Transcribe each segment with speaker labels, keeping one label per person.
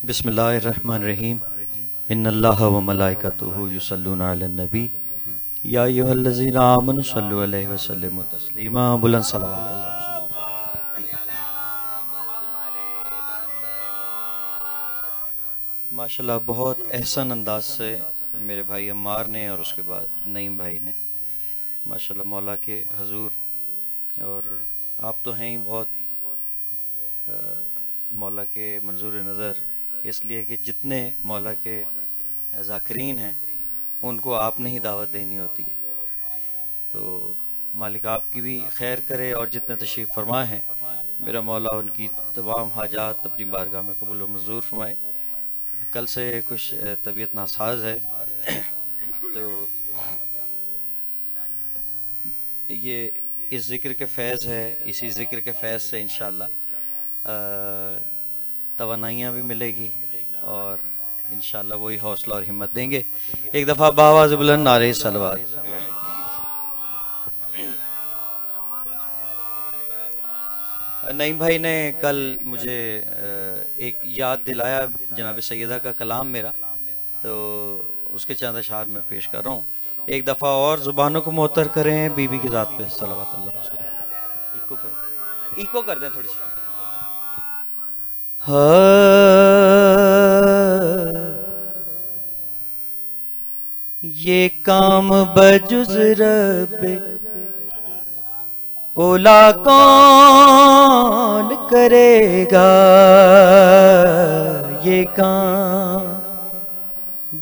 Speaker 1: बिस्मिल्लाहिर्रहमानिर्रहीम। इन्नल्लाह व मलाइकतुहु युसल्लूना अलन नबी या अय्युहल्लज़ीना आमनु सल्लु अलैहि व सल्लिमु तस्लीमा। बुलंद सलावत। माशाल्लाह बहुत एहसन अंदाज से मेरे भाई अम्मार ने और उसके बाद नईम भाई ने माशाल्लाह मौला के हजूर, और आप तो हैं ही बहुत मौला के मंजूर नज़र, इसलिए कि जितने मौला के ज़ाकिरीन हैं उनको आपने ही दावत देनी होती है। तो मालिक आपकी भी खैर करे और जितने तशरीफ़ फरमा हैं मेरा मौला उनकी तमाम हाजात अपनी बारगाह में कबूल व मंजूर फरमाए। कल से कुछ तबीयत नासाज है तो ये इस ज़िक्र के फैज़ है, इसी ज़िक्र के फैज़ से इंशाअल्लाह तवानाइयाँ भी मिलेगी और इंशाअल्लाह वही हौसला और हिम्मत देंगे। एक दफ़ा बावाज़ बुलंद नारे सलवात। नईम भाई ने कल मुझे एक याद दिलाया जनाब सैयदा का कलाम मेरा, तो उसके चंद अशार में पेश कर रहा हूँ। एक दफ़ा और ज़ुबानों को मुअत्तर करें बीबी की ज़ात पे सलावत अल्लाह। इको कर दें थोड़ी सी। ये काम बजुज़ रब्बे ओला कौन करेगा, ये काम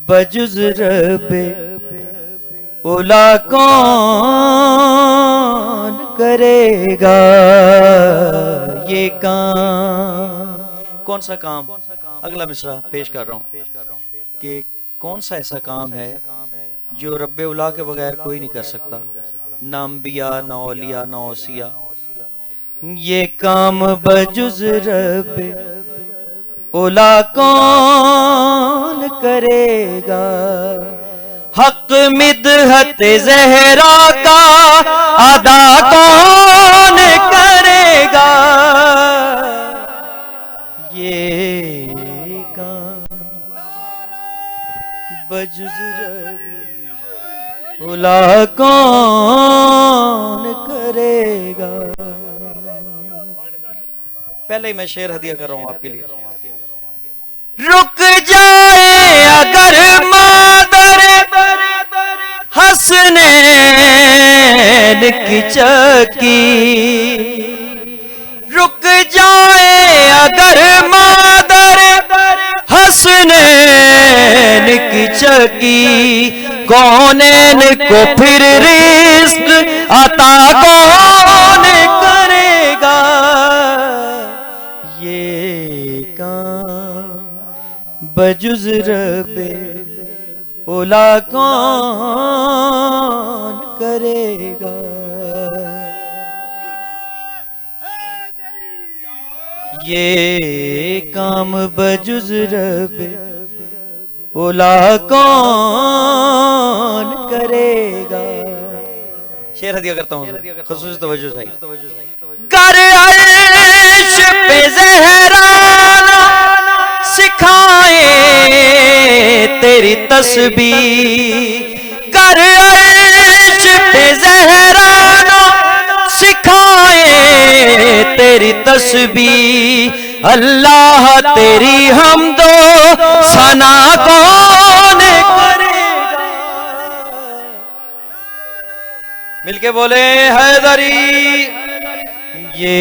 Speaker 1: बजुज़ रब्बे ओला कौन करेगा, ये काम। कौन सा काम? अगला मिसरा पेश कर रहा हूँ कि कौन सा ऐसा काम है जो रब्बे उला के बगैर कोई नहीं कर सकता, ना अंबिया ना औलिया ना औसिया। ये काम बजुज़ रब्बे उला कौन करेगा, हक मिदहत ज़हरा का अदा कौन करेगा, ये काम बजुज़ रब्बे उला कौन करेगा। पहले ही मैं शेर हदिया कर रहा हूं आपके लिए। रुक जाए अगर मादर हसनैन की चकी, रुक जाए अगर मादर हसनैन की चकी, कौनैन को फिर रिज़्क़ अता कौन करेगा, ये काम बजुज़ रब्बे उला कौन करेगा। ये काम बजुज़ रब्बे उला कौन करेगा। शेर हदिया करता हूँ, खुसूसी तवज्जो चाहिए। कर अर्श पे ज़हराना सिखाए तेरी तस्बीह, कर अर्श पे ज़हराना सिखाए तेरी तस्बीह, अल्लाह तेरी हमदो सना कौन करेगा। मिलके बोले हैदरी। ये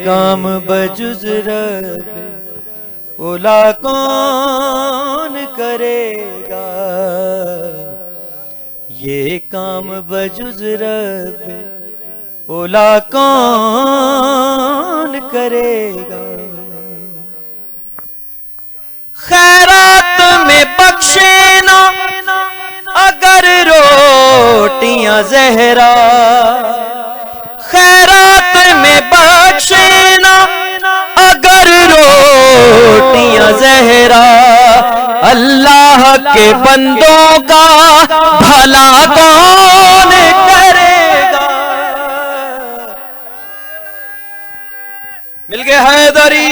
Speaker 1: काम बजुज़ रब्बे उला कौन करेगा, ये काम बजुज़ रब्बे उला कौन करेगा। खैरात में बख्शे ना अगर रोटियां ज़हरा, खैरात में बख्शे ना अगर रोटियां ज़हरा, अल्लाह के बंदों का भला कौन करेगा। मिल गए हैदरी।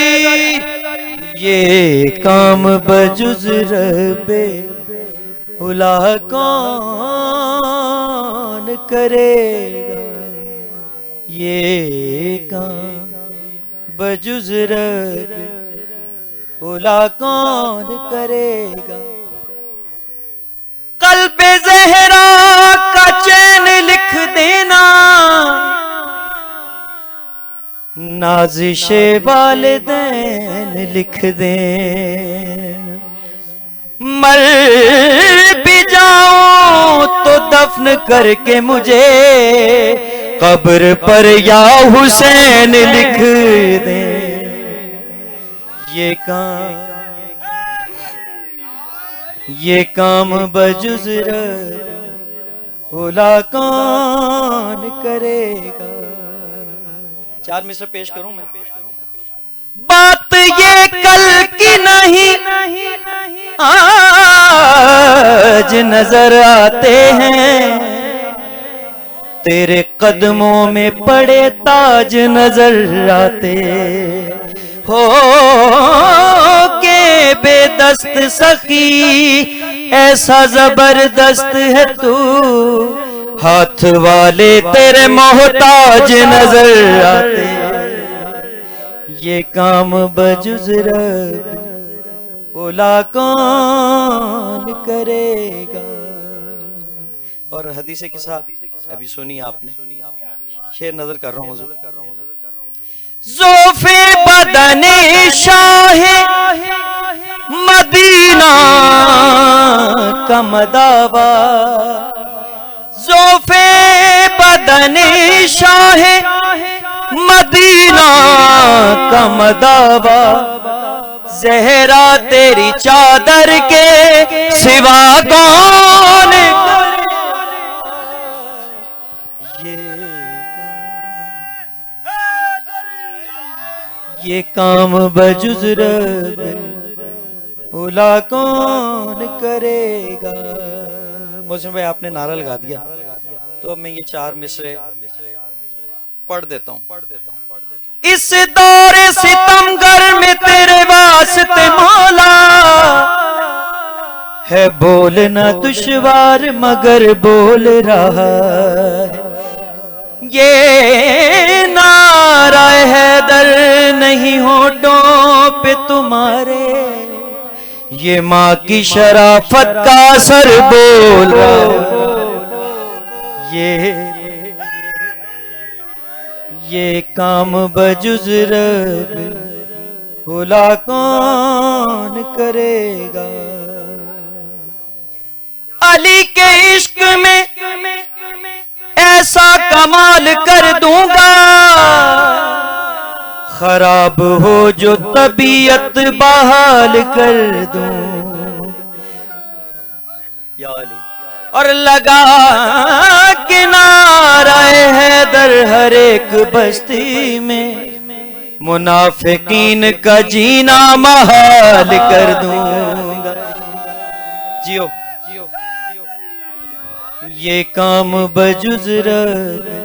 Speaker 1: ये काम बजुज़ रब्बे उला कौन करेगा, ये काम बजुज़ रब्बे उला कौन करेगा। कल्बे ज़हरा का चैन लिख देना, नाज़िशे वालिदैन लिख देना। मर भी जाऊं तो दफन करके मुझे कब्र पर या हुसैन लिख दे। ये काम बजुज़ रब्बे उला कौन करेगा। 4 मिसर पेश करूं मैं। बात ये कल की नहीं, आज नजर आते हैं, तेरे कदमों में पड़े ताज नजर आते हो के बेदस्त सखी, ऐसा जबरदस्त है तू, हाथ वाले तेरे मोहताज नजर आते। ये काम बजुज़ रब्बे उला कौन करेगा। और हदीस के साथ अभी सुनी आपने, शेर नजर कर रहा हूँ हुजूर। ज़ोफ़े बदने शाहे मदीना का मदावा, ज़ोफ़े बदने शाहे मदीना का मदावा, ज़हरा तेरी चादर के सिवा कौन। ये काम बजुज़ रब्बे उला कौन करेगा। मौसम भाई आपने नारा लगा दिया, तो अब मैं ये 4 मिसरे पढ़ देता हूँ। इस दौरे सितमगर में तेरे वास्ते मौला, है बोलना दुश्वार मगर बोल रहा है। ये नारा हैदर नहीं होठों पे तुम्हारे, ये माँ की शराफत का असर बोल रहा है। ये काम बजुज़ रब्बे उला कौन करेगा। अली के इश्क में ऐसा कमाल कर दूंगा, खराब हो जो तबीयत बहाल कर दूं। या अली और लगा किनारा हैदर हर एक बस्ती में, मुनाफिकीन का जीना महाल कर दूंगा। जियो ये काम बजुज़ रब्बे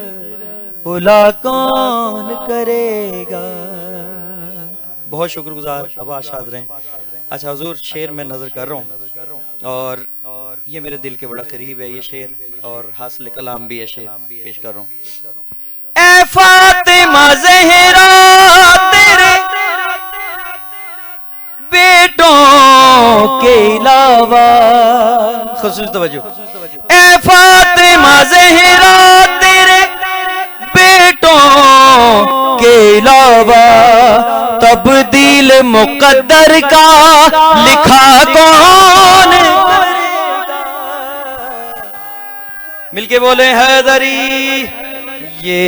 Speaker 1: उला कौन करेगा। बहुत शुक्रगुजार, अब आशाद रहें। अच्छा हुजूर, शेर में नजर कर रहा हूँ और ये मेरे दिल के बड़ा करीब है ये शेर, और हासिल कलाम भी है शेर, पेश कर रहा हूँ। ऐ फातिमा ज़हरा तेरे बेटों के अलावा, खुसूस तवज्जो, ऐ फातिमा ज़हरा तेरे बेटों के अलावा, तब्दील मुकद्दर का लिखा कौन। मिलके बोले हैदरी, ये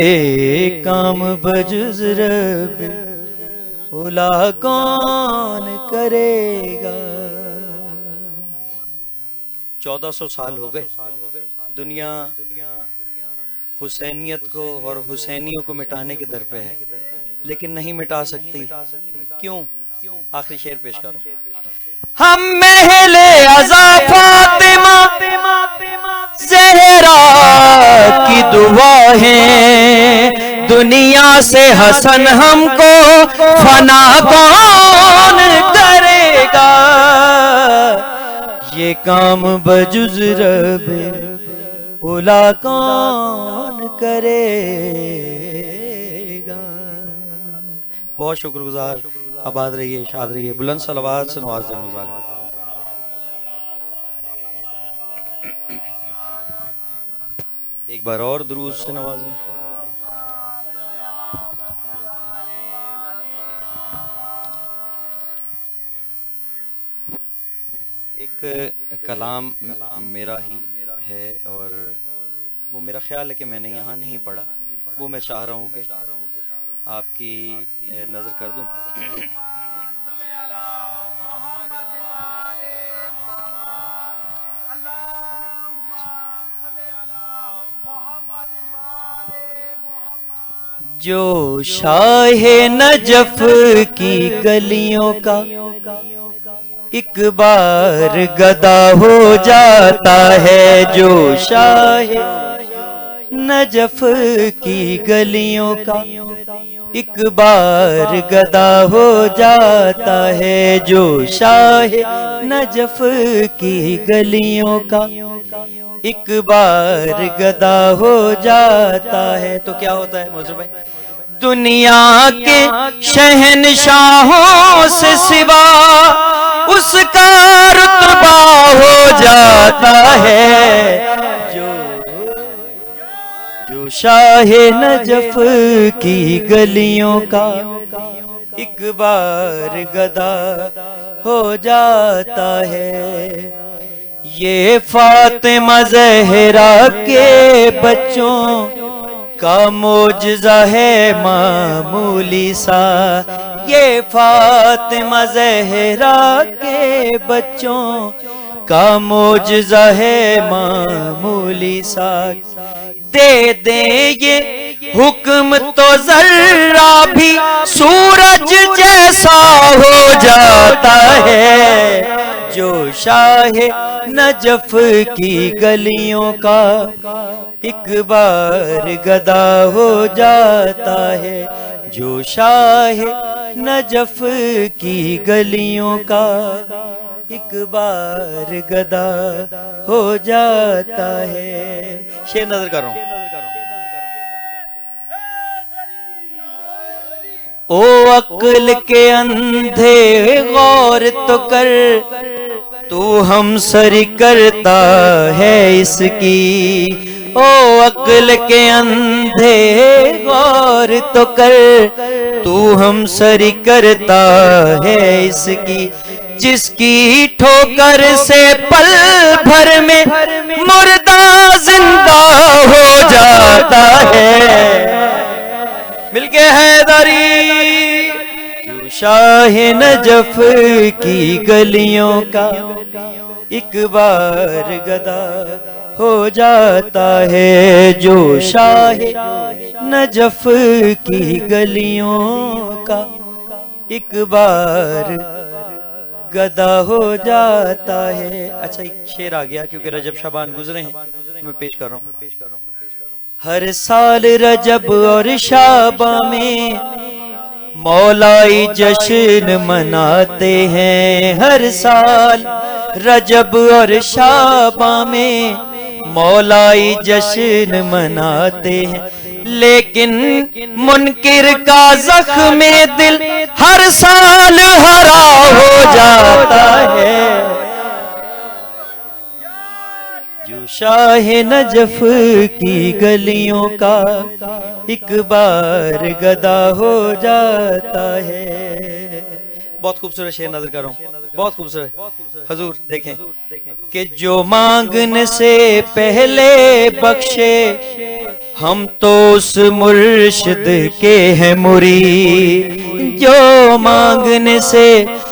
Speaker 1: काम बजुज़ रब्बे उला कौन करेगा। 1400 साल हो गए, दुनिया हुसैनियत को और हुसैनियों को मिटाने के दर पे है, लेकिन नहीं मिटा सकती। क्यों? आखिरी शेर पेश करो। हम महले अज़ा फातिमा ज़हरा की दुआ है, दुनिया से हसन हमको फना कौन कर। काम बजुज रबे उला कौन करेगा। बहुत शुक्रगुजार, आबाद रहिए, शाद रहिए, बुलंद सलवात से नवाज दे मुबारक। एक बार और दुरूद से नवाजें। एक कलाम मेरा ही है और वो मेरा ख्याल है कि मैंने यहाँ नहीं पढ़ा, वो मैं चाह रहा हूँ कि आपकी नजर कर दूं। जो शाहे नजफ की गलियों का एक बार गदा हो जाता है, जो शाहे नजफ की गलियों का एक बार गदा हो जाता है, जो शाहे नजफ की गलियों का एक बार गदा हो जाता है। तो क्या होता है मौजूद भाई? दुनिया के शहनशाहों से सिवा उसका रुतबा हो जाता है, जो शाहे नजफ की गलियों का एक बार गदा हो जाता है। ये फातिमा ज़हरा के बच्चों का मोजज़ा है मामूली सा, ये फातिमा ज़हरा के बच्चों का मोजज़ा है मामूली सा। दे दे ये हुक्म तो जर्रा भी सूरज जैसा हो जाता है, जो शाहे नजफ की गलियों का एक बार गदा हो जाता है, जो शाहे नजफ की गलियों का एक बार गदा हो जाता है। शेर नजर कर रहा हूं। ओ अक्ल के अंधे गौर तो कर, तू हम सरी करता है इसकी। ओ अक्ल के अंधे गौर तो कर, तू हम सरी करता है इसकी। जिसकी ठोकर से पल भर में मुर्दा जिंदा हो जाता है, मिलके हैदरी। जो शाहे नजफ की गलियों का एक बार गदा हो जाता है, जो शाहे नजफ की गलियों का एक बार गदा हो जाता है। अच्छा एक शेर आ गया क्योंकि रजब शाबान गुजरे हैं, मैं पेश कर रहा हूँ। हर साल रजब और शाबा में मौलाई जश्न मनाते हैं, हर साल रजब और शाबा में मौलाई जश्न मनाते हैं। लेकिन मुनकिर का जख्म दिल हर साल हरा हो जाता है, जो शाहे नजफ की गलियों का एक बार गदा हो जाता है। बहुत खूबसूरत शेर नजर कर रहा हूँ, बहुत खूबसूरत। हजूर देखें कि जो मांगने से पहले बख्शे, हम तो उस मुर्शिद के हैं मुरीद। जो मांगने से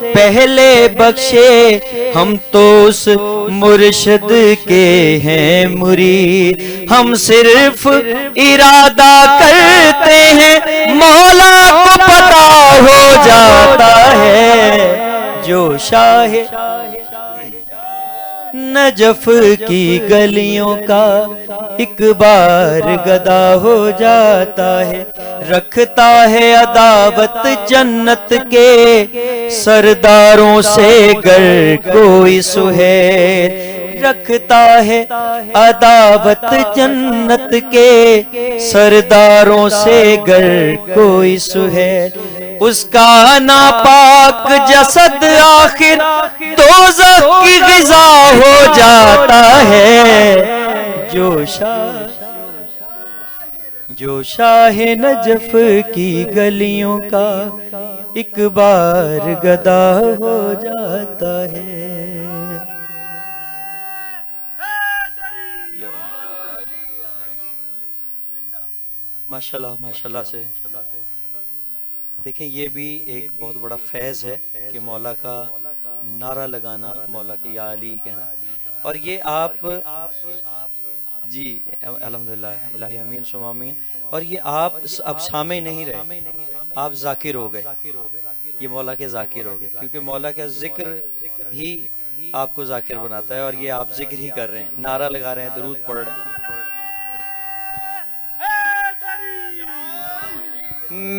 Speaker 1: पहले बख्शे, हम तो उस मुर्शिद के हैं मुरीद। हम सिर्फ इरादा करते हैं, मौला को पता हो जाता है, जो शाहे नजफ की गलियों का एक बार गदा हो जाता है। रखता है अदावत जन्नत के सरदारों से गर कोई सुहेल। रखता है अदावत जन्नत के सरदारों से गर कोई सुहेल। उसका नापाक जसद आखिर दोज़ख की ग़िज़ा हो जाता है। जो शाह नजफ की गलियों का एक बार गदा हो जाता है। माशाल्लाह माशाल्लाह से देखें, ये भी एक बहुत बड़ा फैज़ है कि मौला का नारा लगाना, मौला के या अली कहना। और ये आप जी अल्हम्दुलिल्लाह इलाही अमीन सुम्मा अमीन। और ये आप अब सामे नहीं रहे, आप जाकिर हो गए, ये मौला के जाकिर हो गए, क्योंकि मौला का जिक्र ही आपको जाकिर बनाता है। और ये आप जिक्र ही कर रहे हैं, नारा लगा रहे हैं, दरूद पढ़ रहे हैं।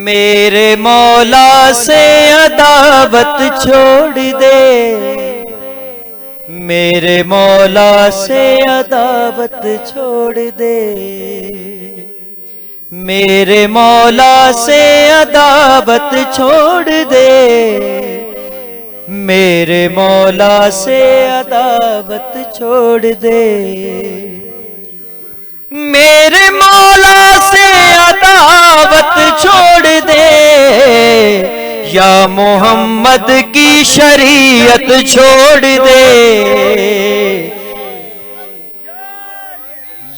Speaker 1: मेरे मौला से अदावत छोड़ दे, मेरे मौला से अदावत छोड़ दे, मेरे मौला से अदावत छोड़ दे, मेरे मौला से अदावत छोड़ दे, मेरे मौला से अदावत छोड़ दे, या मोहम्मद की शरीयत छोड़ दे,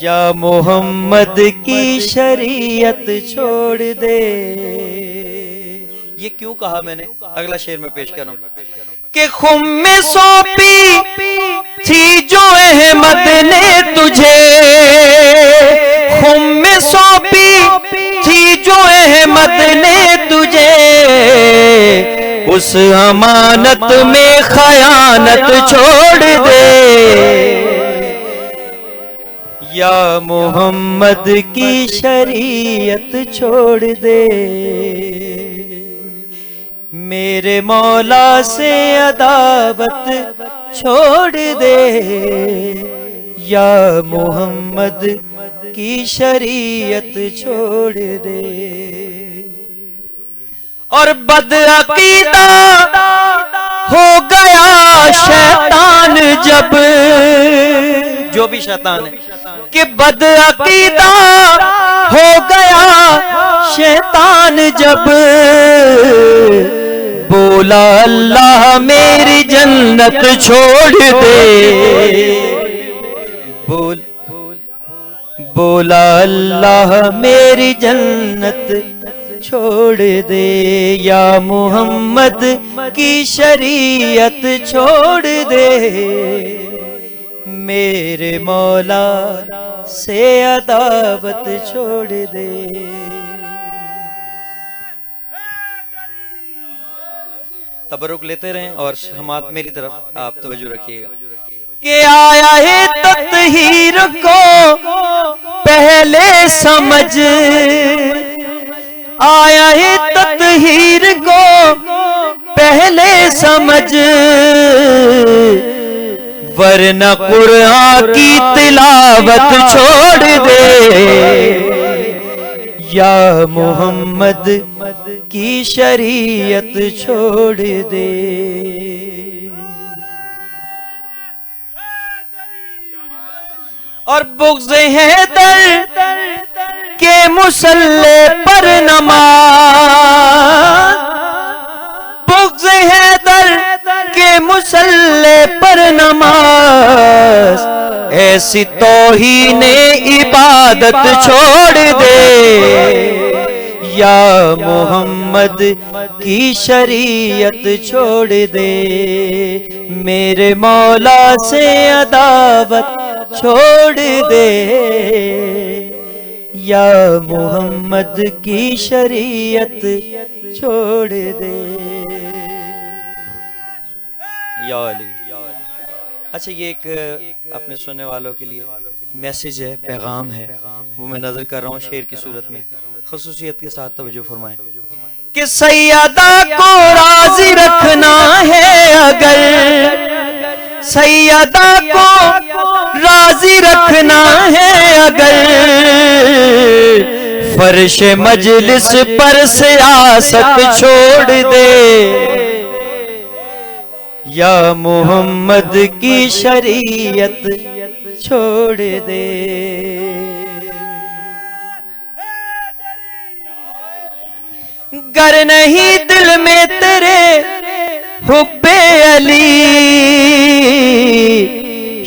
Speaker 1: या मोहम्मद की शरीयत छोड़ दे। ये क्यों कहा मैंने, अगला शेर में पेश कर रहा हूं कि खुम में सौंपी थी जो अहमद ने तुझे, खुम में सौंपी थी जो अहमद ने तुझे, उस अमानत में खयानत छोड़ दे, या मोहम्मद की शरीयत छोड़ दे। मेरे मौला से अदावत छोड़ दे, या मोहम्मद की शरीयत छोड़ दे। और बदअकीदा हो गया शैतान जब, जो भी शैतान है, कि बदअकीदा हो गया शैतान जब, बोला अल्लाह मेरी जन्नत छोड़ दे, बोला अल्लाह मेरी जन्नत छोड़ दे, या मोहम्मद की शरीयत छोड़ दे, मेरे मौला से अदावत छोड़ दे। तबरुक लेते रहें और समात मेरी तरफ आप तवज्जो रखिएगा कि आया है तत्हीर को पहले समझ, आया है तत्हीर को पहले समझ, वरना कुरान की तिलावत छोड़ दे, या मोहम्मद की शरीयत छोड़ दे। और बुग़्ज़ हैदर के मुसल्ले पर नमाज, बुग़्ज़ हैदर के मुसल्ले पर नमाज, ऐसी तौहीने इबादत छोड़ दे, या मोहम्मद की शरीयत छोड़ दे, मेरे मौला से अदावत छोड़ दे, या मोहम्मद की शरीयत छोड़ दे। या अली अच्छा, ये एक अपने सुनने वालों के लिए मैसेज है, पैगाम है, वो मैं नजर कर रहा हूँ शेर की सूरत में। खसूसियत के साथ तवज्जो फरमाएं कि सैयदा को राजी रखना है अगर, सैयदा को राजी रखना है अगर, फर्श मजलिस पर सियासत छोड़ दे, या मोहम्मद की शरीयत छोड़ दे। गर नहीं दिल में तेरे हुब्बे अली,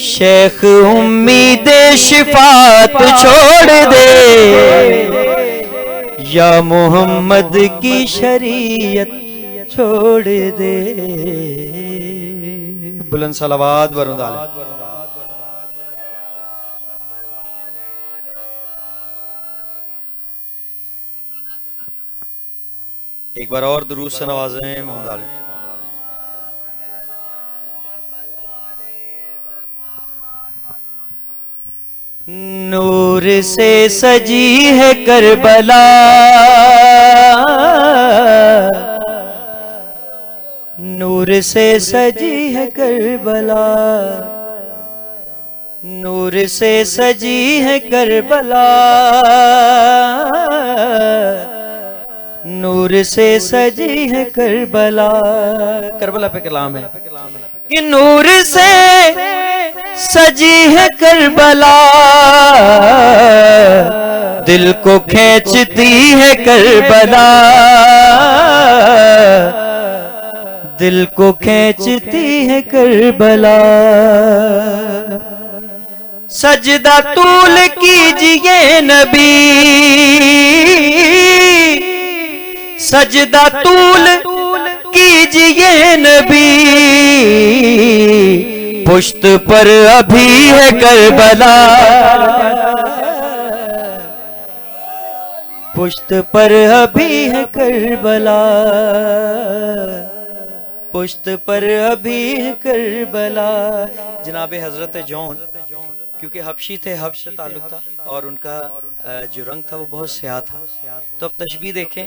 Speaker 1: शेख उम्मीदे शिफात छोड़ दे, या मोहम्मद की शरीयत छोड़ दे। बुलंद सलावत वरुद आले। एक बार और दुरूद से नवाजें मोहम्मद आले। नूर से सजी है करबला, नूर से सजी है करबला, नूर से सजी है करबला, नूर से सजी है करबला। करबला पे कलाम है कि नूर से सजी है करबला, दिल को खींचती है करबला, दिल को खींचती है करबला। सजदा तूल कीजिए नबी, सजदा तूल कीजिए नबी, पुश्त पर अभी है करबला, पुश्त पर अभी है करबला, पुश्त पर अभी है करबला। जनाबे हजरत जौन क्योंकि हबशी थे, हब्श से ताल्लुक था और उनका जो रंग था वो बहुत स्याह था। तो अब तशबीह देखें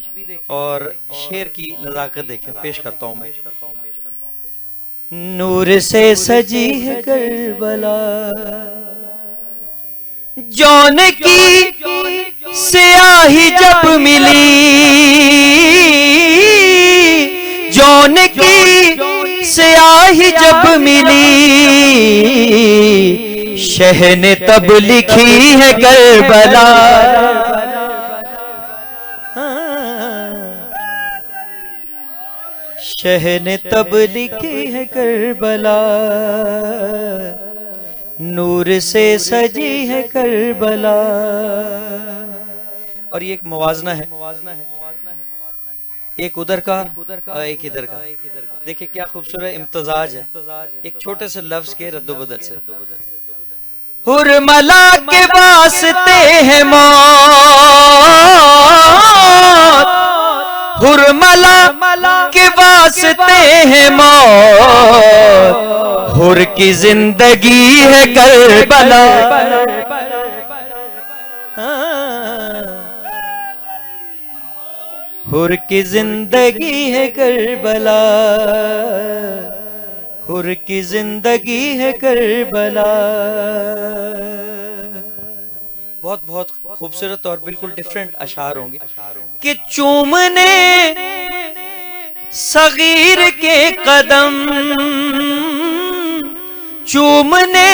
Speaker 1: और शेर की नजाकत देखें। पेश करता हूं मैं। नूर से सजी है करबला, जौन की स्याही जब मिली, जौन की स्याही जब मिली, शह ने तब लिखी है करबला। शह ने तब लिखी है करबला, नूर से सजी है करबला। और ये एक मुवाजना है, एक उधर का एक इधर का। देखिए क्या खूबसूरत इम्तजाज है एक छोटे से लफ्ज के रद्दोबदल से। हुरमला के वास्ते है मौत, हुरमला के वास्ते है मौत, हुर की जिंदगी है करबला। हुर की जिंदगी है करबला, हुर की जिंदगी है करबला। बहुत बहुत खूबसूरत और बिल्कुल डिफरेंट अशार होंगे कि चूमने सगीर के कदम, चूमने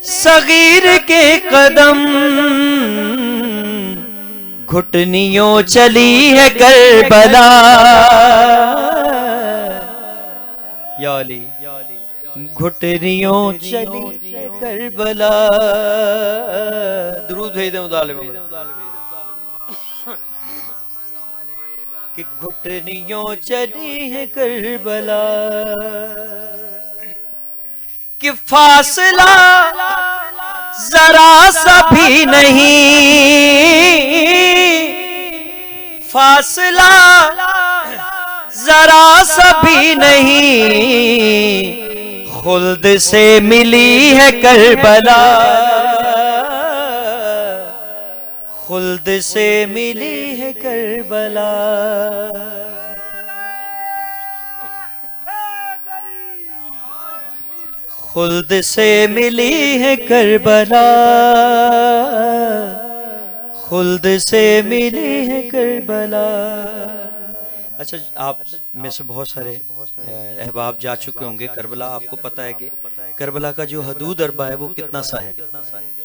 Speaker 1: सगीर के कदम, घुटनियों चली है करबला। या अली घुटनियों चली है करबला। दुरूद भेज दें उदाले में कि घुटनियों चली है करबला, कि फासला जरा सा भी नहीं, फासला जरा सा भी नहीं, खुल्द से मिली है करबला, खुल्द से मिली है करबला। खुल्द से मिली है करबला, खुल्द से मिली है करबला। अच्छा, आप में से बहुत सारे अहबाब जा चुके होंगे करबला। आपको पता है कि करबला का जो हदूद अरबा है वो कितना सा है,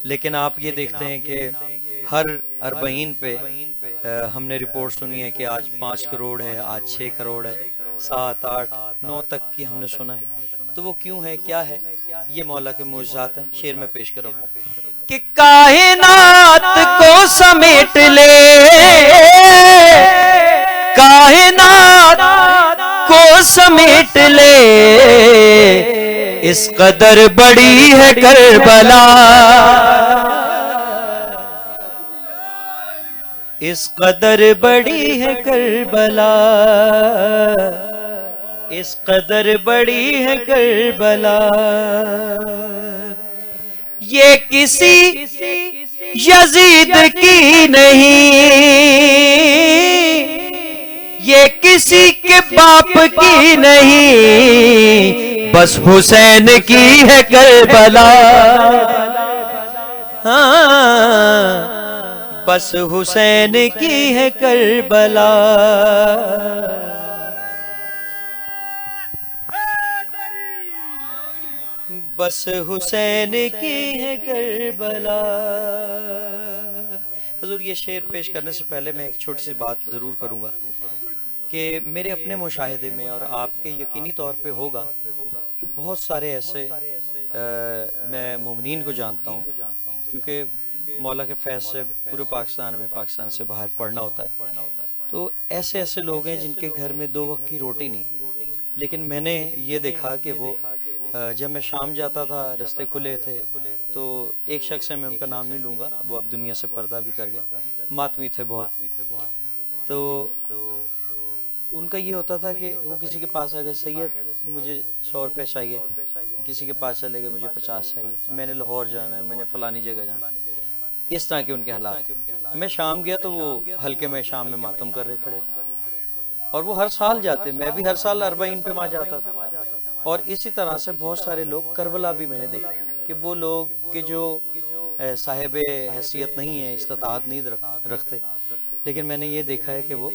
Speaker 1: लेकिन आप ये देखते हैं कि हर अरबईन पे हमने रिपोर्ट सुनी है कि आज 5 करोड़ है, आज 6 करोड़ है, 7, 8, 9 तक की हमने सुना है। तो वो क्यों है, क्या है? ये मौला के मुअज्जिज़ात हैं। शेर में पेश करो कि कायनात को समेट ले, कायनात को समेट ले, इस कदर बड़ी है करबला, इस कदर बड़ी है करबला, इस कदर बड़ी है करबला। ये किसी यजीद की नहीं, ये किसी के बाप की नहीं, बस हुसैन की है करबला। हाँ, बस हुसैन की है करबला। बस हुसैन की है करबला। हुजूर, ये शेर पेश करने से पहले मैं एक छोटी सी बात ज़रूर करूँगा कि मेरे अपने मुशाहिदे में और आपके यकीनी तौर पे होगा कि बहुत सारे ऐसे मैं मोमिनीन को जानता हूँ, क्योंकि मौला के फैज़ से पूरे पाकिस्तान में, पाकिस्तान से बाहर पढ़ना होता है, तो ऐसे ऐसे लोग हैं जिनके घर में 2 वक्त की रोटी नहीं। लेकिन मैंने ये देखा कि वो जब मैं शाम जाता था, रास्ते खुले थे, तो एक शख्स है, मैं उनका नाम नहीं लूँगा, वो अब दुनिया से पर्दा भी कर गए, मातमी थे बहुत। तो उनका ये होता था कि वो किसी के पास आ गए, सैयद मुझे 100 रुपये चाहिए, किसी के पास चले गए, मुझे 50 चाहिए, मैंने लाहौर जाना है, मैंने फलानी जगह जाना है। इस तरह के उनके हालात। मैं शाम गया तो वो हल्के में शाम में मातम कर रहे खड़े, और वो हर साल जाते, मैं भी हर साल अरबाइन पे वहाँ जाता था। और इसी तरह से बहुत सारे लोग करबला भी मैंने देखे कि वो लोग के जो साहिब हैसियत नहीं है, इस्तिताअत नहीं रखते, लेकिन मैंने ये देखा है कि वो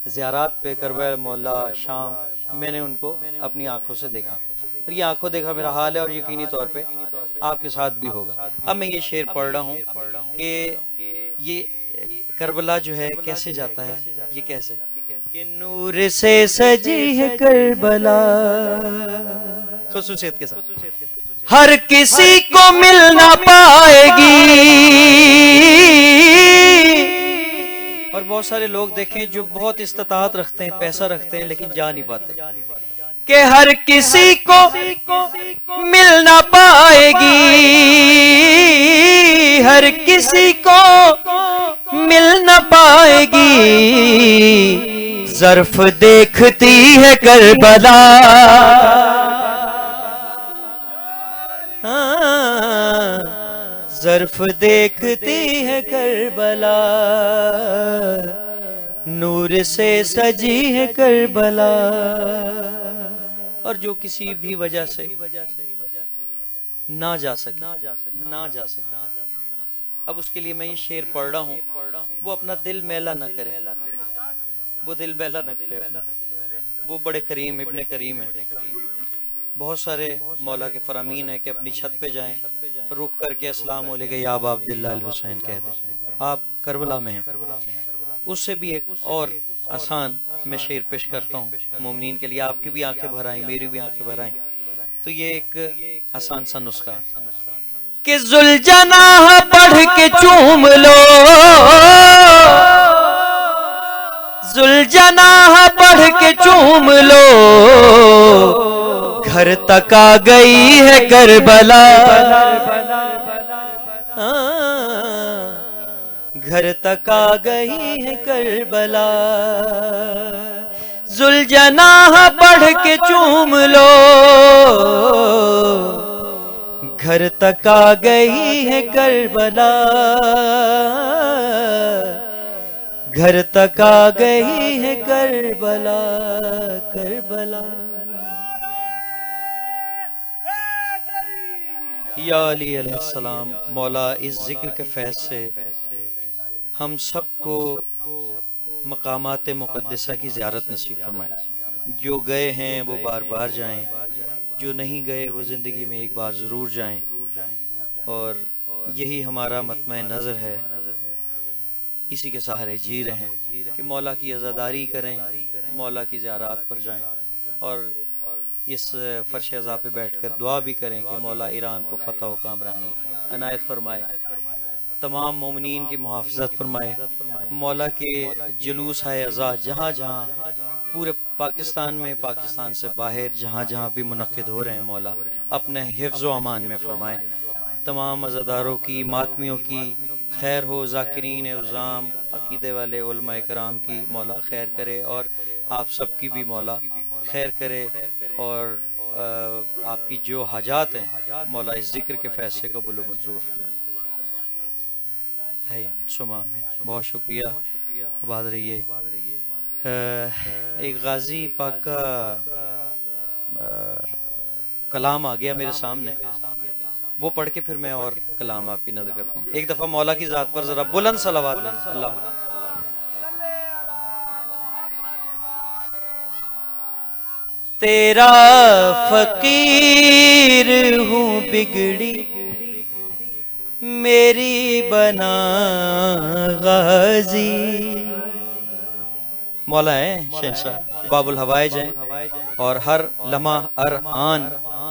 Speaker 1: ज़ियारत पे करबला, मौला, शाम, मैंने उनको अपनी आंखों से देखा। और ये आंखों देखा मेरा हाल है, और यकीनी तौर पे आपके साथ भी होगा। अब मैं ये शेर पढ़ रहा हूँ कि ये करबला जो है कैसे जाता है, ये कैसे कि नूर से सजी है करबला, खुसूसियत के साथ, हर किसी को मिल ना पाएगी। और बहुत सारे लोग देखें जो बहुत इस्तिताअत रखते हैं, पैसा रखते हैं, लेकिन जा नहीं पाते, कि हर किसी को मिल ना पाएगी, हर किसी को मिल ना पाएगी, ज़र्फ देखती है करबला। ज़र्फ देखती है करबला, नूर से सजी है करबला। और जो किसी भी वजह से ना जा सके, अब उसके लिए मैं ये शेर पढ़ रहा हूँ, वो अपना दिल मैला ना करे, वो दिल मैला ना करे, वो बड़े करीम, इब्ने करीम है। बहुत सारे मौला के फरामीन है कि अपनी छत पे जाएं, रुख करके अस्सलाम वालेकुम या अबा अब्दुल्लाह अल हुसैन कह दें, आप करबला में हैं। उससे भी एक और आसान मैं शेर पेश करता हूँ मोमिनीन के लिए, आपकी भी आंखें भर आएं, मेरी भी आंखें भर आएं। तो ये एक आसान सा नुस्खा है कि जुल्जनाह पढ़ के चूम लो, जुल्जनाह पढ़ के चूम लो, घर तक आ गई है करबला। घर तक आ गई है करबला, जुल्जनाह पढ़ के चूम लो, घर तक आ गई है करबला, घर तक आ गई है करबला, करबला। या अली अलैहिस्सलाम, मौला इस जिक्र के फैज़ से हम सबको मकामात मुक़द्दसा की ज़ियारत नसीब फरमाए। जो गए हैं वो बार बार जाएं, जो नहीं गए वो ज़िंदगी में एक बार ज़रूर जाएं। और यही हमारा मतमए नज़र है, इसी के सहारे जी रहे हैं कि मौला की अज़ादारी करें, मौला की ज़ियारत पर जाएं और इस फर्श अज़ा पे बैठकर दुआ भी करें कि मौला ईरान को फ़तह व कामरानी अनायत फरमाए, तमाम मोमिनीन की मुहाफ़ज़त फरमाए। मौला के जुलूस है अज़ा जहाँ जहाँ पूरे पाकिस्तान में, पाकिस्तान से बाहर जहाँ जहाँ भी मुनक़िद हो रहे हैं, मौला अपने हिफ्ज़ व अमान में फरमाए। तमाम अज़ादारों की, मातमियों की खैर हो, ज़ाकिरीन उज़ाम, अक़ीदे वाले उलमाए कराम की मौला खैर करे और आप सबकी भी मौला खैर करे। और आपकी जो हाजात हैं मौला इस जिक्र के फैसले कबूल मंजूर है। आमीन। बहुत शुक्रिया, आबाद रहिए। एक गाजी पाक का कलाम आ गया मेरे सामने, वो पढ़ के फिर मैं और कलाम आपकी नजर करता हूँ। एक दफा मौला की जात पर जरा बुलंद सलावत अल्लाह। तेरा फकीर हूँ बिगड़ी मेरी बना गाजी। मौला है शहंशाह, बाबुल हवाइज हैं और हर लम्हा हर आन,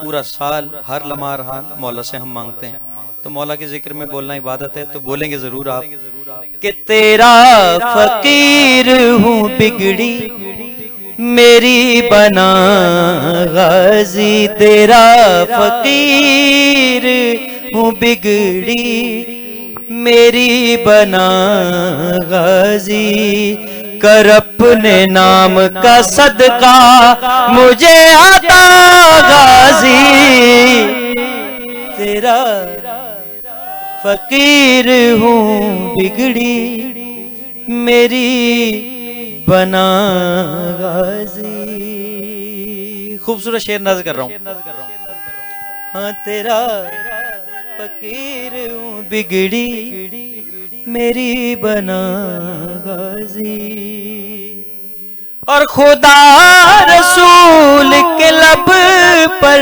Speaker 1: पूरा साल हर लम्हा हर आन मौला से हम मांगते हैं। तो मौला के जिक्र में बोलना इबादत है, तो बोलेंगे जरूर आप कि तेरा फकीर हूँ बिगड़ी मेरी बना गाजी, तेरा फकीर हूँ बिगड़ी मेरी बना गाजी। कर अपने नाम का सदका मुझे आता गाजी, तेरा फकीर हूँ बिगड़ी मेरी बना गाजी। खूबसूरत शेर नज़र कर रहा हूँ। हाँ तेरा फकीर हूँ बिगड़ी मेरी बना गाजी। और खुदा रसूल के लब पर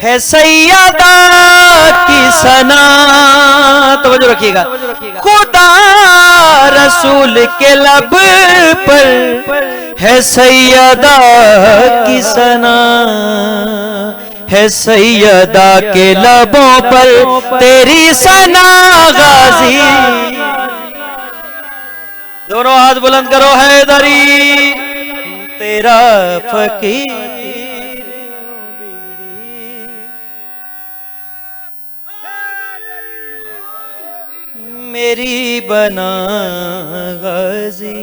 Speaker 1: है सैयदा की सना। तवज्जो रखिएगा, खुदा रसूल के लब पर है सैयदा की सना, है सैयदा के लबों पर तेरी सना गाजी। दोनों हाथ बुलंद करो हैदरी, तेरा फकीर मेरी बना गाजी।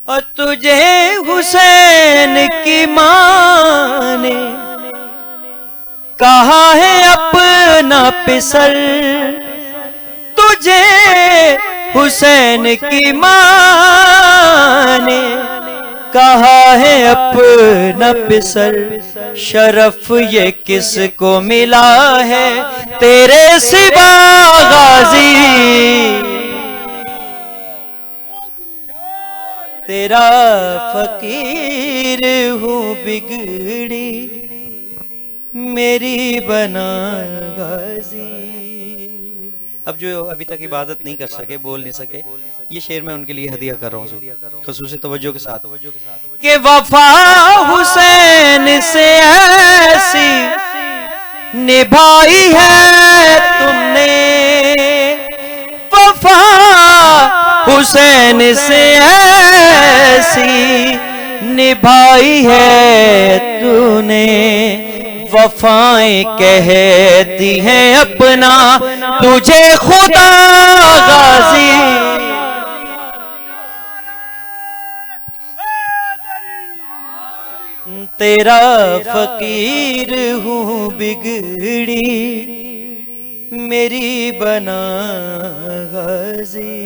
Speaker 1: और तुझे हुसैन की माँ ने कहा है अपना पिसर, तुझे हुसैन की माँ ने कहा है अपना पिसर। शरफ ये किसको मिला है तेरे सिवा गाजी, तेरा फकीर हूँ बिगड़ी मेरी बना गाजी। अब जो अभी तक इबादत नहीं कर सके, बोल नहीं सके, ये शेर मैं उनके लिए हदिया कर रहा हूँ ख़ुसूसी तवज्जो के साथ कि वफा हुसैन से ऐसी निभाई है तुमने, वफा हुसैन से ऐसी निभाई है तूने। वफाएं कहती हैं अपना तुझे खुदा गाजी, तेरा फकीर हूँ बिगड़ी मेरी बना गाजी।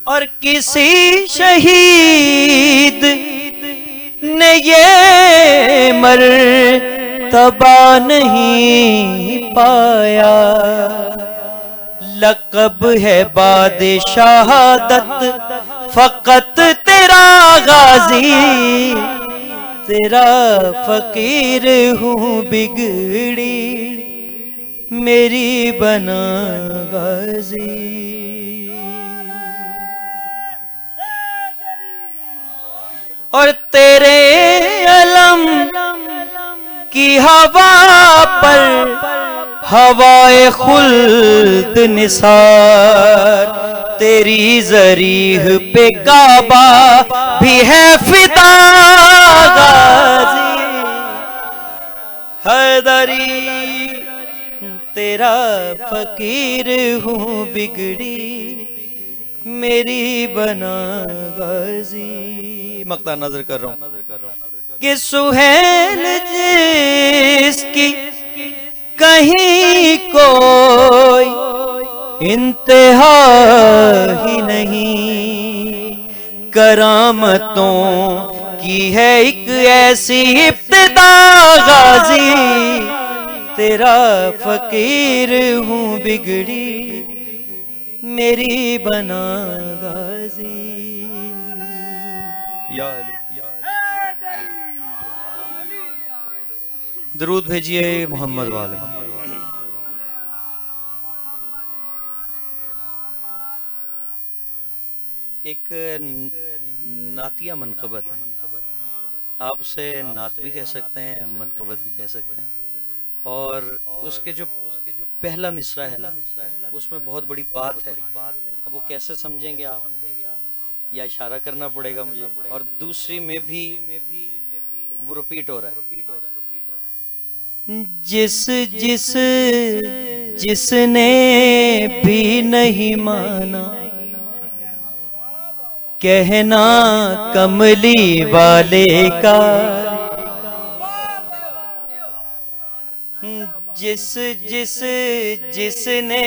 Speaker 1: और किसी शहीद ने ये मर्तबा नहीं पाया, लक़ब है बादशाहदत फकत तेरा गाजी। तेरा फकीर हूँ बिगड़ी मेरी बना गाजी। और तेरे अलम की हवा पर हवाए खुल्द निसार, तेरी जरीह पे काबा भी है फिदा गाजी। हैदरी तेरा फकीर हूँ बिगड़ी मेरी बना गाजी। मक्ता नजर कर रहा हूं कि सुहेल जिसकी कहीं कोई इंतहा ही नहीं, करामतों की है एक ऐसी इब्तिदा गाजी। तेरा फकीर हूँ बिगड़ी मेरी बना गाजी। दरूद भेजिए मोहम्मद वाले। एक नातिया मनकबत है, आप उसे नात भी कह सकते हैं, मनकबत भी कह सकते हैं। और उसके जो पहला मिसरा है ना, उसमें बहुत बड़ी बात है। अब वो कैसे समझेंगे आप, या इशारा करना पड़ेगा मुझे। और दूसरी में भी वो रिपीट हो रहा है, जिसने भी नहीं माना कहना कमली वाले का। जिसने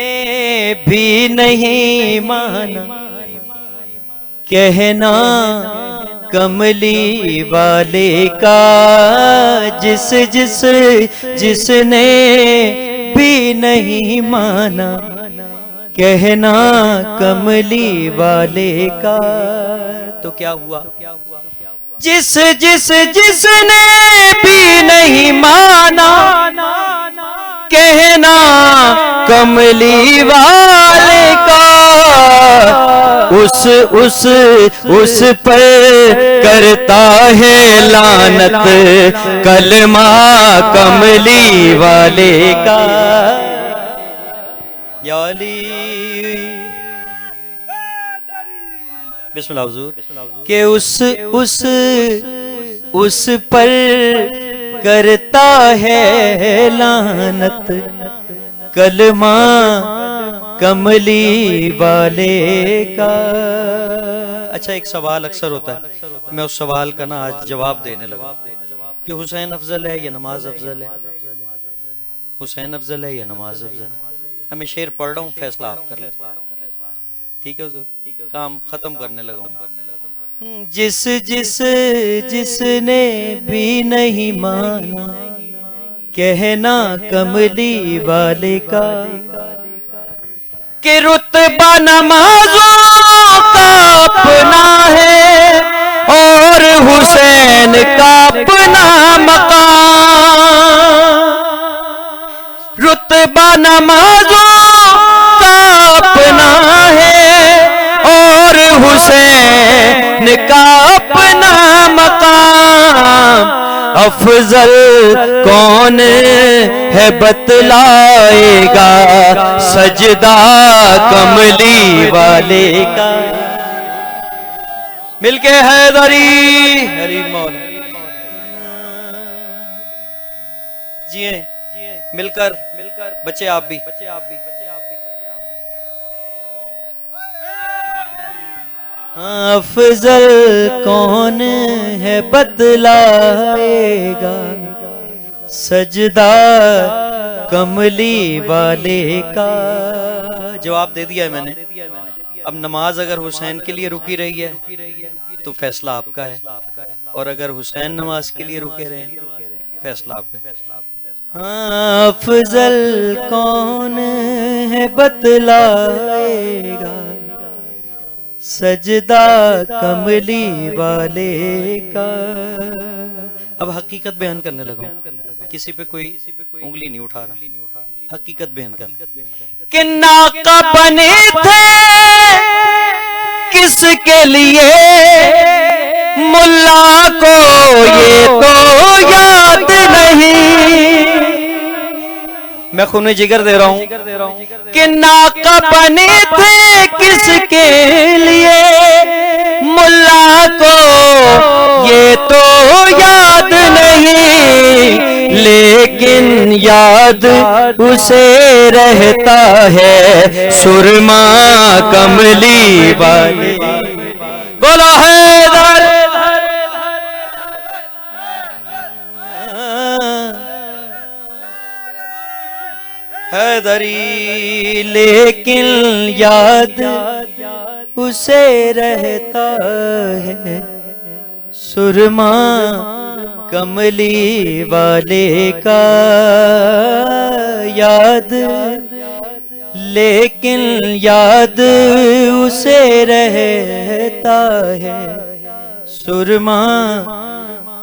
Speaker 1: भी नहीं माना कहना कमली वाले का। जिसने भी नहीं माना कहना कमली वाले का। तो क्या हुआ? जिसने भी नहीं माना कहना कमली वाले का। उस पर करता है लानत कलमा कमली वाले का। या अली बिस्मिल्लाह हुजूर के उस पर करता है लानत कलमा कमली वाले का। अच्छा, एक सवाल अक्सर होता है, मैं उस सवाल का ना आज जवाब देने लगा कि हुसैन अफजल है या नमाज अफजल है। हुसैन अफजल है या नमाज अफजल है। मैं शेर पढ़ रहा हूँ, फैसला आप कर ले। ठीक है हुजूर, काम खत्म करने लगा हूँ। जिसने भी नहीं माना कहना कमली वाले का। कि रुतबा नमाजों का अपना है और हुसैन का अपना मकाम। रुतबा नमाजों का अपना है और हुसैन का अपना मकाम। अफजल कौन है बतलाएगा सजदा कमली वाले का। मिलके हैदरी हरी मौला जिए मिलकर बच्चे आप भी। अफजल कौन है बतलाएगा, सजदा कमली वाले का। जवाब दे दिया है मैंने। अब नमाज अगर हुसैन के लिए रुकी रही है तो फैसला आपका है, और अगर हुसैन नमाज के लिए रुके रहे फैसला आपका है। अफजल कौन है बतलाएगा, सजदा कमली वाले का। अब हकीकत बयान करने लगा, किसी पे कोई उंगली नहीं उठा रहा, हकीकत बयान करने। कि नाका बने थे किसके लिए, मुल्ला को ये तो याद नहीं। मैं खून जिगर दे रहा हूं कि नाका बने थे किसके लिए, मुल्ला को ये तो याद नहीं, लेकिन याद उसे रहता है सुरमा कमली वाले। बोलो हैदर। हैदरी, लेकिन याद उसे रहता है सुरमा कमली वाले का। याद, लेकिन याद उसे रहता है सुरमा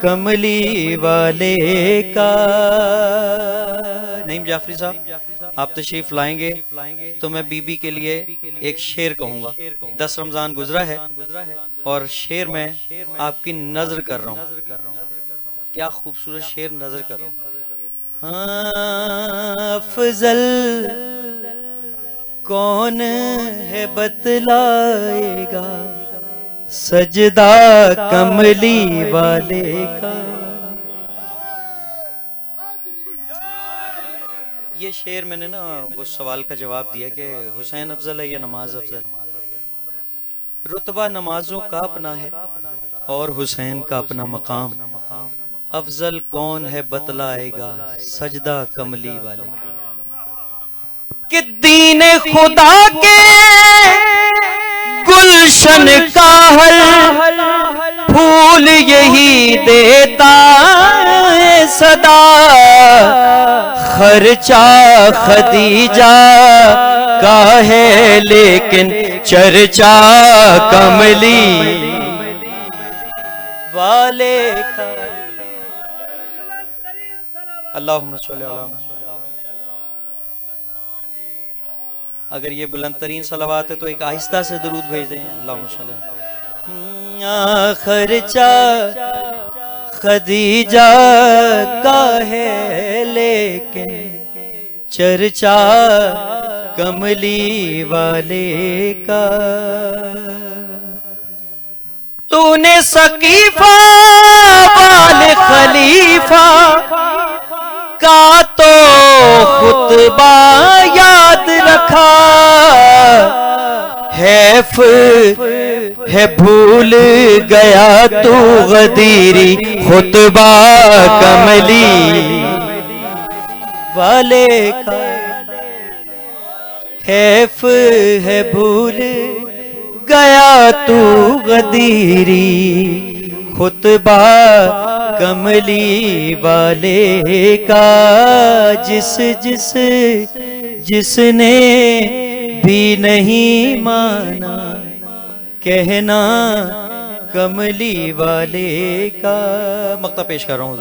Speaker 1: कमली वाले का। नईम जाफरी साहब, आप तशरीफ लाएंगे तो मैं बीबी के लिए एक शेर कहूंगा। 10 रमजान गुजरा है और शेर में आपकी नजर कर रहा हूं। क्या खूबसूरत शेर नजर कर रहा हूं। हाँ, अफजल कौन है बतलाएगा, सजदा कमली वाले का। ये शेर मैंने ना वो सवाल का जवाब दिया कि हुसैन अफजल है या नमाज अफजल। रुतबा नमाजों का अपना है और हुसैन का अपना मकाम। अफजल कौन है बतलाएगा, सजदा कमली वाले का। कि दीन खुदा के गुलशन का हर फूल यही देता है सदा, खर्चा खदीजा का है लेकिन चर्चा कमली वाले का। अल्लाहुम्मा सल्ली अला मुहम्मद। अगर ये बुलंद तरीन सलावात है तो एक आहिस्ता से दरूद भेज दें। अल्लाहुम्मा सल्ली। खर्चा खदीजा का है लेकिन चर्चा कमली वाले का। तूने सकीफा वाले खलीफा का तो खुतबा याद रखा, हैफ है भूल गया तू गदीरी खुतबा कमली वाले का। हैफ है भूल गया तू गदीरी खुतबा कमली वाले का। जिसने भी नहीं माना कहना कमली वाले का। मक्ता पेश कर रहा हूँ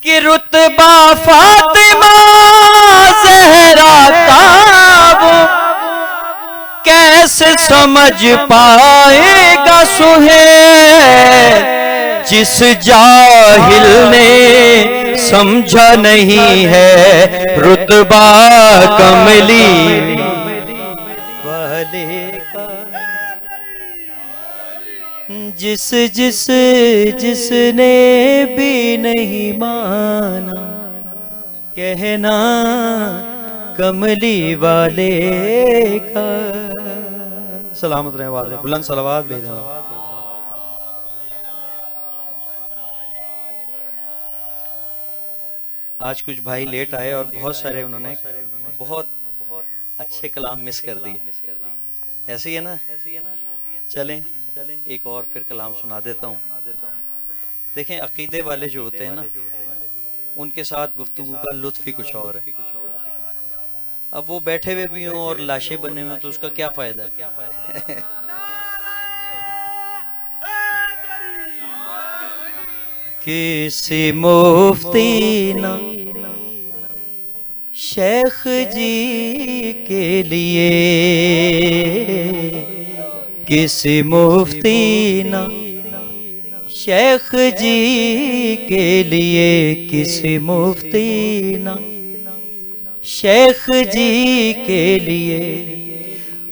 Speaker 1: कि रुतबा फातिमा ज़हरा का वो कैसे समझ पाएगा सुहेल, जिस जाहिल ने समझा नहीं है रुतबा कमली वाले का। जिसने भी नहीं माना कहना कमली वाले का। सलामत रहे, वाले बुलंद सलावत भेजें। आज कुछ भाई लेट आए और बहुत सारे उन्होंने बहुत अच्छे कलाम मिस कर दिए। ऐसे ही है ना, चलें एक और फिर कलाम सुना देता हूँ। देखें, अकीदे वाले जो होते हैं ना, उनके साथ गुफ्तगू का लुत्फ ही कुछ और है। अब वो बैठे हुए भी हों और लाशें बने हुए तो उसका क्या फायदा है। किसी मुफ्ती ना शेख जी के लिए, किसी मुफ्ती ना शेख जी के लिए, किसी मुफ्ती ना शेख जी के लिए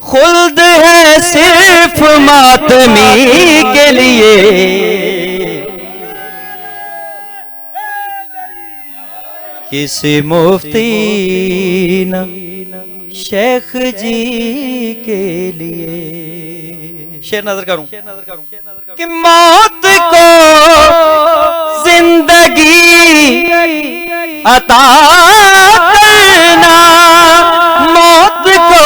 Speaker 1: खुल्द है सिर्फ मातमी के लिए। किसी मुफ्ती न शेख जी के लिए। शेर नजर करूं कि मौत को जिंदगी अता करना, मौत को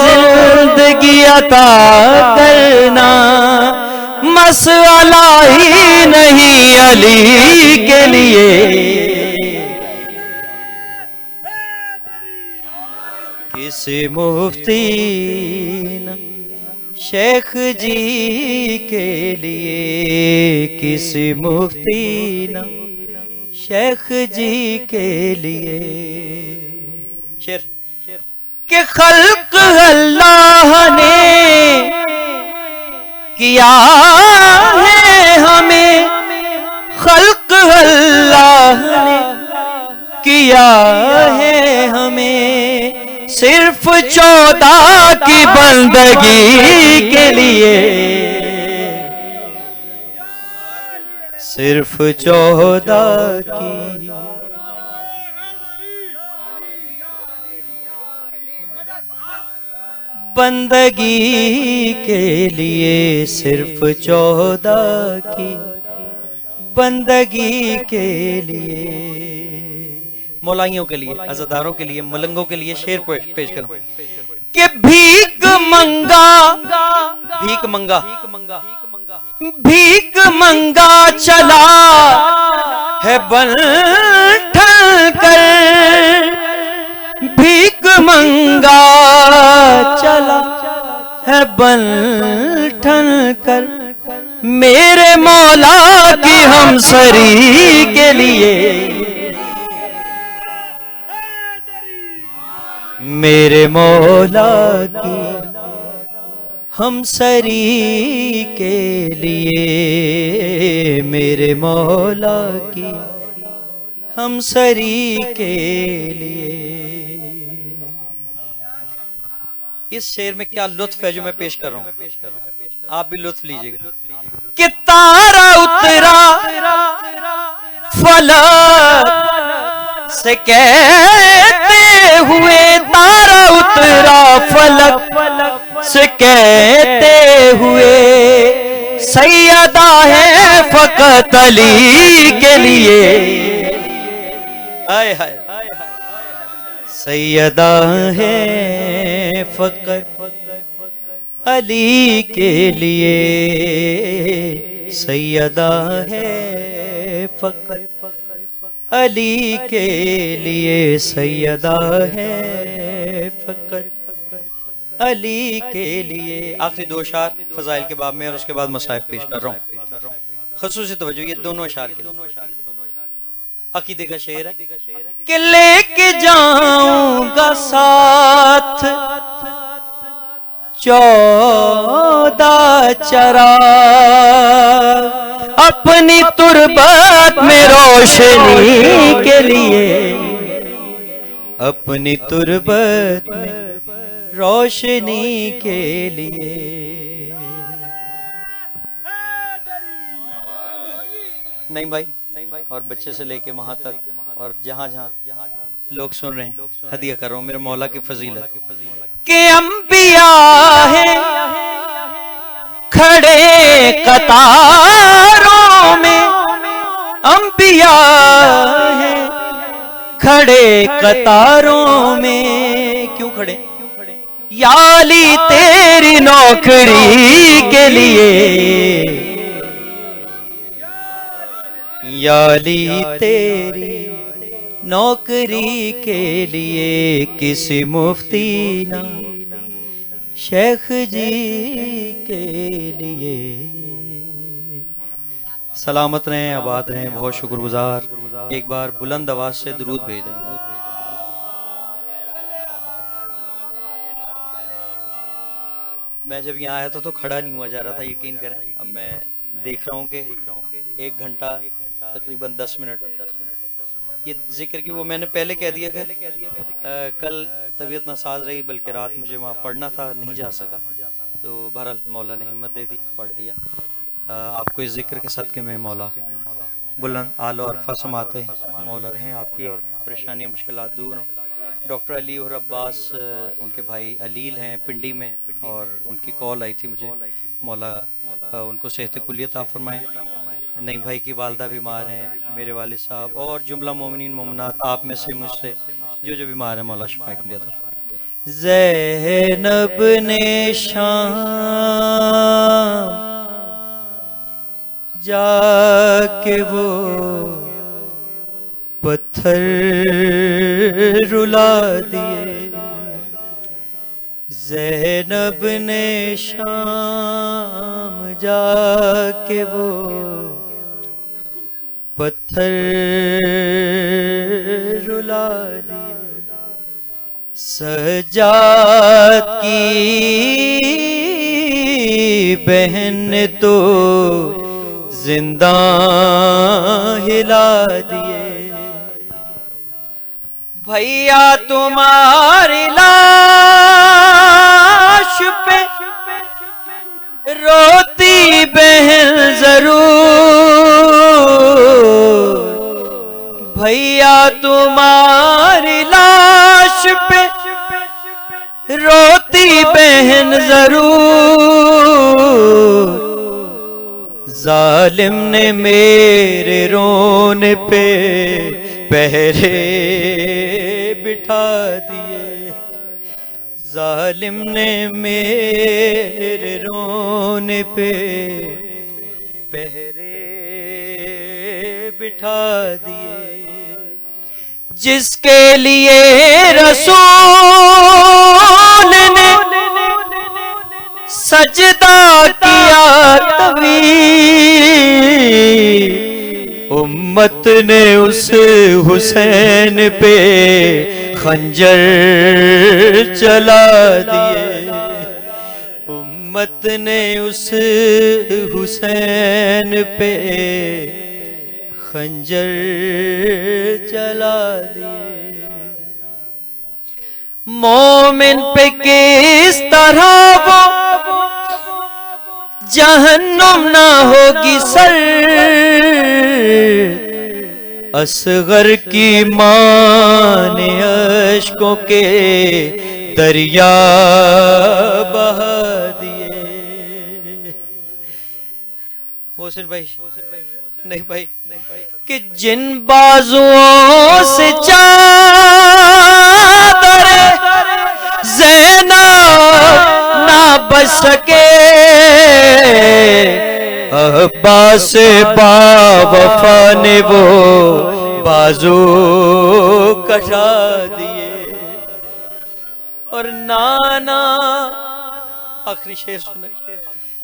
Speaker 1: जिंदगी अता करना मसला ही नहीं अली के लिए। किसी मुफ्ती न शेख जी के लिए, किसी मुफ्ती न शेख जी के लिए। शेर के खल्क अल्लाह ने किया है हमें, खल्क अल्लाह ने किया है हमें सिर्फ 14 की बंदगी के लिए, सिर्फ 14 की बंदगी के लिए, सिर्फ 14 की बंदगी के लिए। मौलाइयों के लिए, अज़ादारों के लिए, मलंगों के लिए शेर पेश करूं कि भीख मंगा, भीख मंगा, भीख मंगा चला है बन ठन कर, भीख मंगा चला है बन ठन कर मेरे मौला की हमसरी के लिए, मेरे मौला की हमसरी के लिए, मेरे मौला की हमसरी के लिए। इस शेर में क्या लुत्फ है जो मैं पेश कर रहा हूं, आप भी लुत्फ लीजिएगा। कि तारा उतरा फलक से कहते हुए, तारा उतरा फलक से कहते हुए सैयदा है फकत अली के लिए। हाय हाय, सैयदा है फकत अली के लिए, सैयदा है फकत अली के लिए, सैयदा है फकत अली के लिए। आखिरी 2 अशार फजाइल के बाब में और उसके बाद मसाइब पेश कर रहा हूँ। खसूसी तवज्जो, ये दोनों अशार के अकीदे का शेर है कि लेके जाऊंगा साथ 14 चराग अपनी तुरबत में रोशनी के लिए, अपनी तुरबत में रोशनी के लिए। नहीं भाई, और बच्चे से लेके वहां तक और जहां जहां लोग सुन रहे हैं, हदिया कर रहा हूं मेरे मौला की फजीलत के अंबिया है खड़े कतारों में, अंबिया है खड़े कतारों में। क्यों खड़े? याली तेरी नौकरी के लिए, याली तेरी नौकरी के लिए, किसी मुफ्ती ना शेख जी के लिए। सलामत रहें, आबाद रहें, बहुत शुक्रगुजार। एक बार बुलंद आवाज से दुरूद भेज दें। मैं जब यहाँ आया था तो खड़ा नहीं हुआ जा रहा था, यकीन करें। अब मैं देख रहा हूँ कि 1 घंटा तकरीबन 10 मिनट ये जिक्र की, वो मैंने पहले कह दिया कि कल तबीयत नासाज रही, बल्कि रात मुझे वहाँ पढ़ना था, नहीं जा सका। तो बहरहाल मौला ने हिम्मत दे दी, पढ़ दिया। आपको इस जिक्र के सदके में मौला बुलंद आलो और फसमाते मौला रहें आपकी, और परेशानी मुश्किलात दूर हों। डॉक्टर अली और अब्बास उनके भाई अलील हैं पिंडी में, और उनकी कॉल आई थी मुझे, मौला उनको सेहत कुलियत अता फरमाए। नईम भाई की वालदा बीमार हैं, मेरे वालिद साहब और जुमला मोमिनीन मोमनात आप में से मुझसे जो बीमार है, मौला शिफा कुलियत अता फरमाए। ज़ैनब ने शाम जाके वो पत्थर रुला दिए, ज़ैनब ने शाम जाके वो पत्थर रुला दिए। सजाद की बहन तो जिंदा हिला दिए। भैया तुम्हारी लाश पे रोती बहन जरूर, भैया तुम्हारी लाश पे रोती बहन जरूर। जालिम ने मेरे रोने पे पहरे बिठा दिए, जालिम ने मेरे रोने पे पहरे बिठा दिए। जिसके लिए रसूल ने सजदा किया तवील, उम्मत ने उस हुसैन पे खंजर चला दिए, उम्मत ने उस हुसैन पे खंजर चला दिए। मोमिन पे किस तरह वो जहन्नुम ना होगी सर, असगर की मां ने अश्कों के दरिया बहा दिए। मोहसिन भाई नहीं भाई, कि जिन बाजुओं से चादर ज़ैनब ना बच सके, अब्बास बावफा ने वो बाजू कटा दिए। और नाना, आखिरी शेर सुने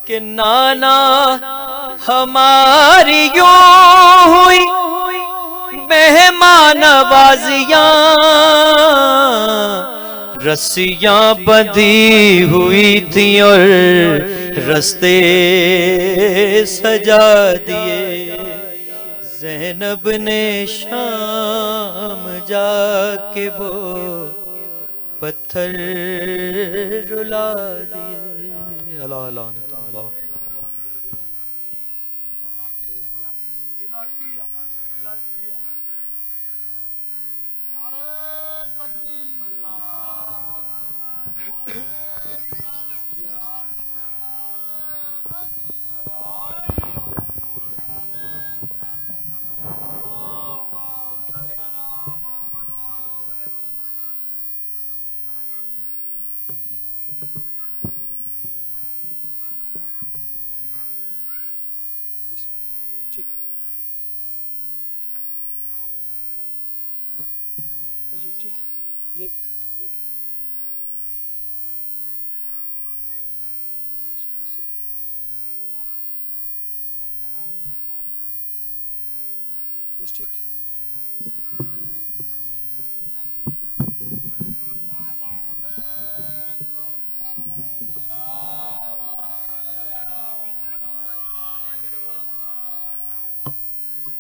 Speaker 1: कि नाना हमारी यूं हुई मेहमान नवाजियां, रस्सियां बंधी हुई थी और रस्ते सजा दिए। ज़ैनब ने शाम जाके वो पत्थर रुला दिए। अल्लाह अल्लाह।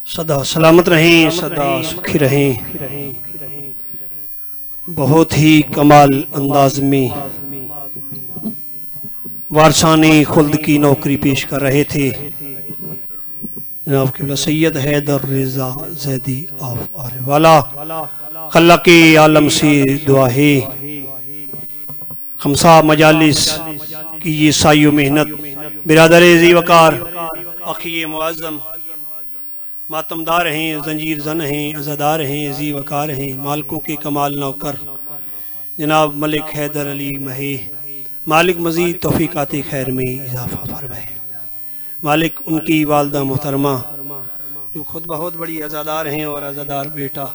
Speaker 2: सदा सलामत रहें, सदा सुखी रहें। बहुत ही कमाल अंदाज में वारसाने खुल्द की नौकरी पेश कर रहे थे जनाब क़िबला सैयद हैदर रज़ा ज़ैदी ऑफ आरेवाला। अल्लाह के आलम से दुआ है खमसा मजालिस की ये सायो मेहनत बिरादर ज़ी वकार अखी मुअज़्ज़म मातमदार हैं, जंजीर जन हैं, अज़ादार हैं, जी वकार हैं, मालिकों के कमाल नौकर जनाब मलिक हैदर अली महे, मालिक मज़ीद तौफ़ीक़ात खैर में इजाफ़ा फरमाए। मालिक उनकी वालदा मोहतरमा जो खुद बहुत बड़ी अज़ादार हैं और अज़ादार बेटा